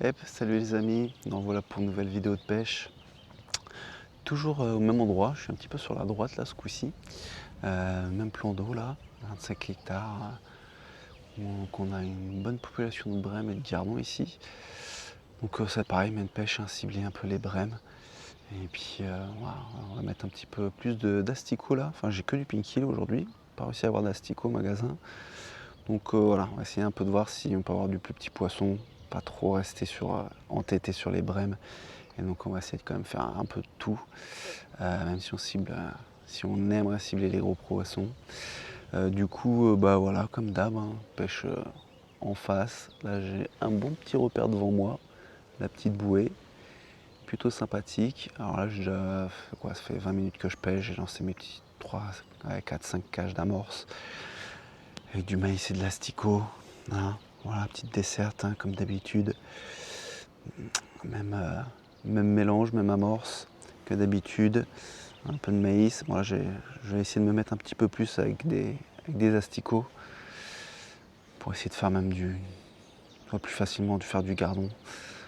Hep, salut les amis, donc voilà pour une nouvelle vidéo de pêche. Toujours au même endroit, je suis un petit peu sur la droite là ce coup-ci. Même plan d'eau là, 25 hectares. Donc on a une bonne population de brèmes et de gardons ici. Donc ça pareil, même pêche, hein, cibler un peu les brèmes. Et puis voilà, on va mettre un petit peu plus d'asticots là. Enfin j'ai que du pinky aujourd'hui, pas réussi à avoir d'asticots au magasin. Donc voilà, on va essayer un peu de voir si on peut avoir du plus petit poisson, pas trop rester entêté sur les brèmes. Et donc on va essayer de quand même faire un peu de tout, même si si on aimerait cibler les gros poissons. Du coup, bah voilà, comme d'hab, hein, pêche en face. Là j'ai un bon petit repère devant moi, la petite bouée, plutôt sympathique. Alors là ça fait 20 minutes que je pêche, j'ai lancé mes petits 3, 4, 5 cages d'amorce, avec du maïs et de l'asticot. Hein. Voilà, petite desserte, hein, comme d'habitude. Même mélange, même amorce que d'habitude. Un peu de maïs. Bon, là, je vais essayer de me mettre un petit peu plus avec des asticots pour essayer de faire même plus facilement de faire du gardon.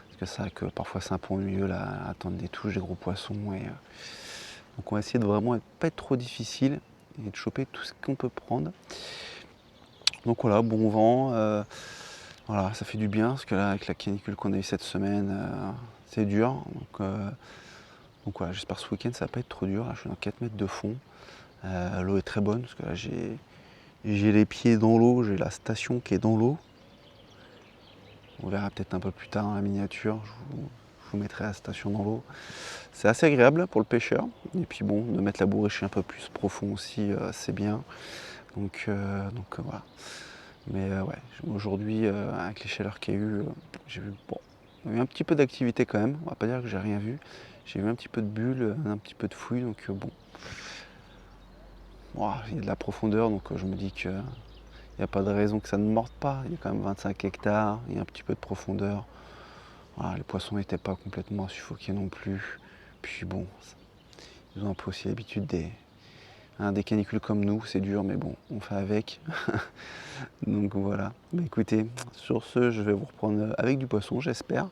Parce que c'est vrai que parfois c'est un peu ennuyeux là, à attendre des touches, des gros poissons. Donc on va essayer de vraiment pas être trop difficile et de choper tout ce qu'on peut prendre. Donc voilà, bon vent. Voilà, ça fait du bien parce que là, avec la canicule qu'on a eu cette semaine, c'est dur. Donc voilà, j'espère que ce week-end ça va pas être trop dur. Là, je suis dans 4 mètres de fond. L'eau est très bonne parce que là j'ai les pieds dans l'eau, j'ai la station qui est dans l'eau. On verra peut-être un peu plus tard dans la miniature, je vous mettrai la station dans l'eau. C'est assez agréable pour le pêcheur. Et puis bon, de mettre la bourriche un peu plus profond aussi, c'est bien. Donc voilà. Mais ouais, aujourd'hui, avec les chaleurs qu'il y a eu, j'ai vu, bon, il y a eu un petit peu d'activité quand même. On va pas dire que j'ai rien vu. J'ai vu un petit peu de bulles, un petit peu de fouilles, donc bon. Il y a de la profondeur, donc je me dis qu'il n'y a pas de raison que ça ne morde pas. Il y a quand même 25 hectares, il y a un petit peu de profondeur. Voilà, les poissons n'étaient pas complètement suffoqués non plus. Puis bon, ils ont un peu aussi l'habitude des canicules comme nous, c'est dur, mais bon, on fait avec. Donc voilà. Mais écoutez, sur ce, je vais vous reprendre avec du poisson, j'espère.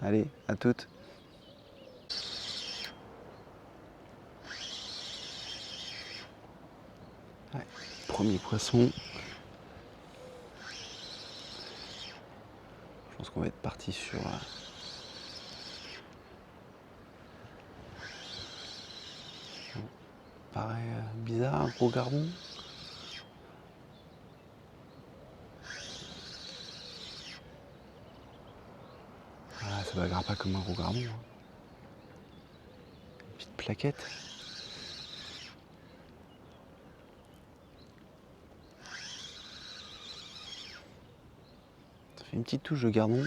Allez, à toutes. Ouais, premier poisson. Je pense qu'on va être parti sur pareil, bizarre, un gros gardon. Ah, ça ne bagarre pas comme un gros gardon. Hein. Une petite plaquette. Ça fait une petite touche de gardon.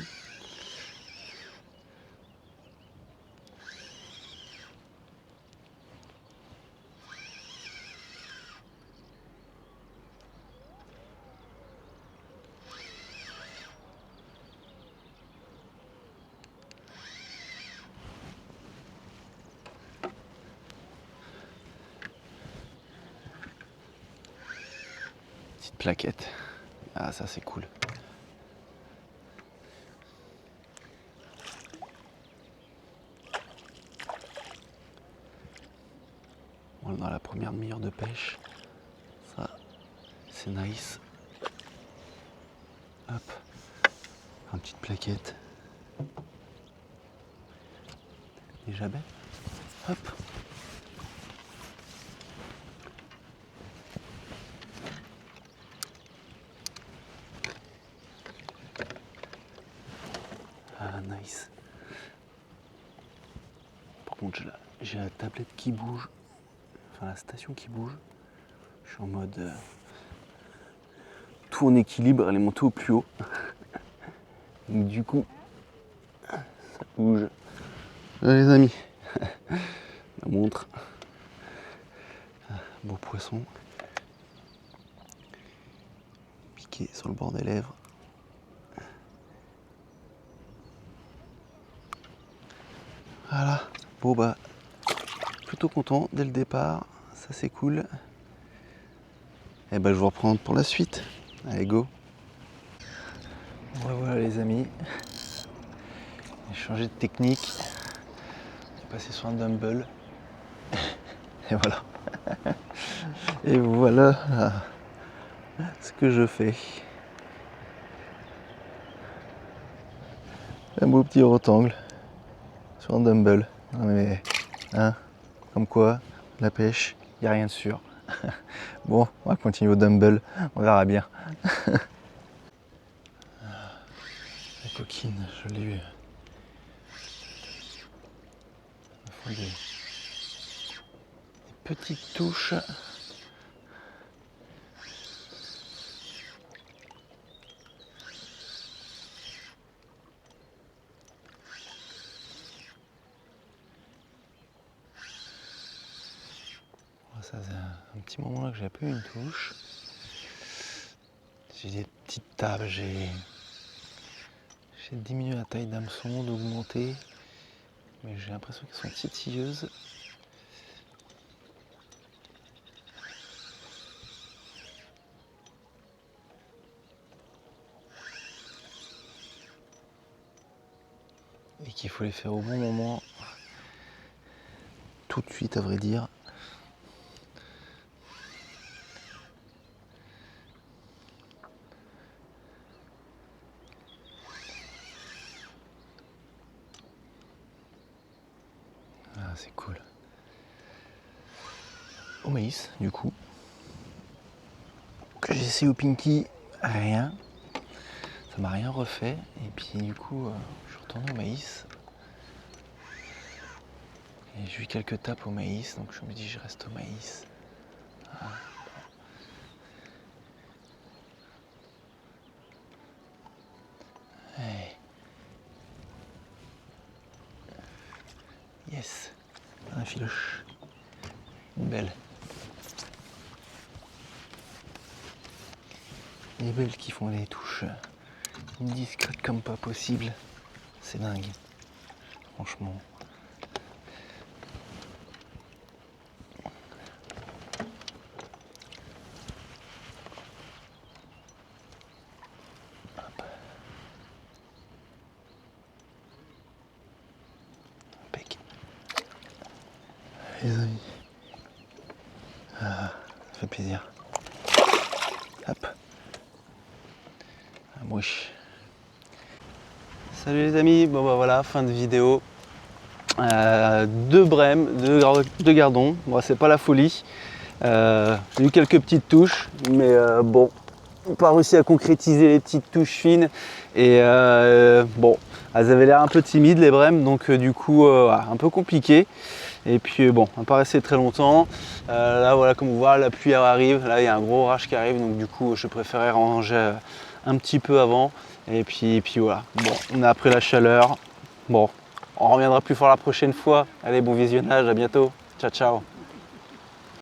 Petite plaquette. Ah, ça c'est cool. On est dans la première demi-heure de pêche. Ça, c'est nice. Hop. Une petite plaquette. Des jabets. Hop. Ah, nice. Par contre, j'ai la tablette qui bouge. Enfin, la station qui bouge. Je suis en mode tout en équilibre, elle est montée au plus haut. Donc, du coup, ça bouge. Les amis, la montre. Beau poisson. Piqué sur le bord des lèvres. Voilà. Bon bah, plutôt content dès le départ. Ça c'est cool. Et bah je vous reprends pour la suite. Allez go. Voilà les amis. J'ai changé de technique. J'ai passé sur un dumbbell. Et voilà. Et voilà ce que je fais. Un beau petit rectangle sur un dumbbell. Non mais, hein, comme quoi, la pêche, il n'y a rien de sûr. Bon, on va continuer au dumbbell, on verra bien. La coquine, je l'ai eu. Il faut des petites touches. Ça faisait un petit moment là que j'avais pas eu une touche. J'ai des petites tables, j'ai diminué la taille d'hameçon, d'augmenter, mais j'ai l'impression qu'elles sont titilleuses. Et qu'il faut les faire au bon moment, tout de suite à vrai dire. Ah, c'est cool. Au maïs, du coup, que j'ai essayé au pinky, rien. Ça m'a rien refait. Et puis du coup, je suis retourné au maïs. Et j'ai eu quelques tapes au maïs, donc je me dis je reste au maïs. Ah. Hey. Yes, un filoche. Une belle. Les belles qui font des touches discrètes comme pas possible. C'est dingue. Franchement. Hop. Impec. Les amis. Ah, ça fait plaisir. Hop. Un mouche. Salut les amis, bon bah voilà, fin de vidéo. Deux brèmes, deux gardons. Bon, c'est pas la folie. J'ai eu quelques petites touches, mais bon, pas réussi à concrétiser les petites touches fines. Et bon, elles avaient l'air un peu timides les brèmes, donc du coup, un peu compliqué. Et puis bon, on n'a pas resté très longtemps. Là voilà, comme vous voyez, la pluie arrive. Là, il y a un gros orage qui arrive, donc du coup, je préférais ranger un petit peu avant. Et puis voilà, bon, on a appris la chaleur. Bon, on reviendra plus fort la prochaine fois. Allez, bon visionnage, à bientôt. Ciao, ciao.